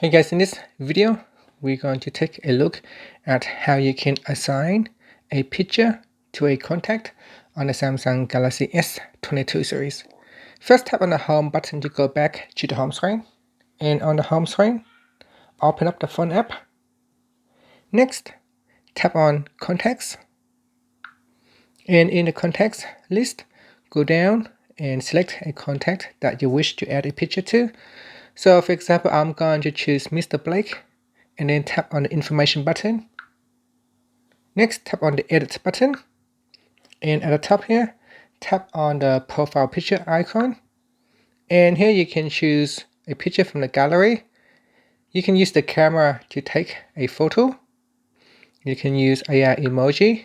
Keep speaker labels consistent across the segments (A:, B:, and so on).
A: Hey guys, in this video we're going to take a look at how you can assign a picture to a contact on the Samsung Galaxy S22 series. First, tap on the home button to go back to the home screen, and on the home screen open up the phone app. Next, tap on contacts, and in the contacts list go down and select a contact that you wish to add a picture to. So for example, I'm going to choose Mr. Blake and then tap on the information button. Next, tap on the edit button, and at the top here tap on the profile picture icon, and here you can choose a picture from the gallery. You can use the camera to take a photo. You can use AI emoji.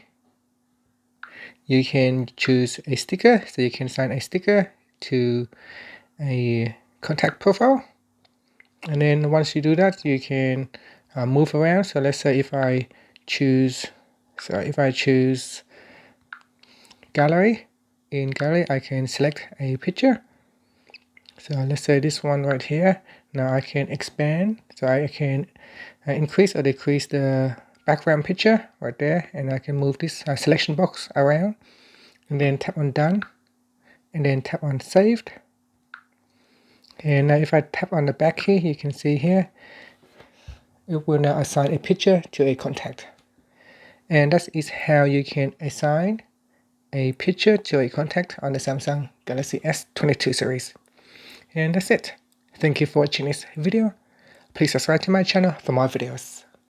A: You can choose a sticker, so you can assign a sticker to a contact profile. And then once you do that, you can move around. So let's say if I choose gallery, in gallery I can select a picture. So let's say this one right here. Now I can expand, so I can increase or decrease the background picture right there, and I can move this selection box around, and then tap on done, and then tap on saved. And now if I tap on the back key, you can see here it will now assign a picture to a contact. And that is how you can assign a picture to a contact on the Samsung Galaxy S22 series. And that's it. Thank you for watching this video. Please subscribe to my channel for more videos.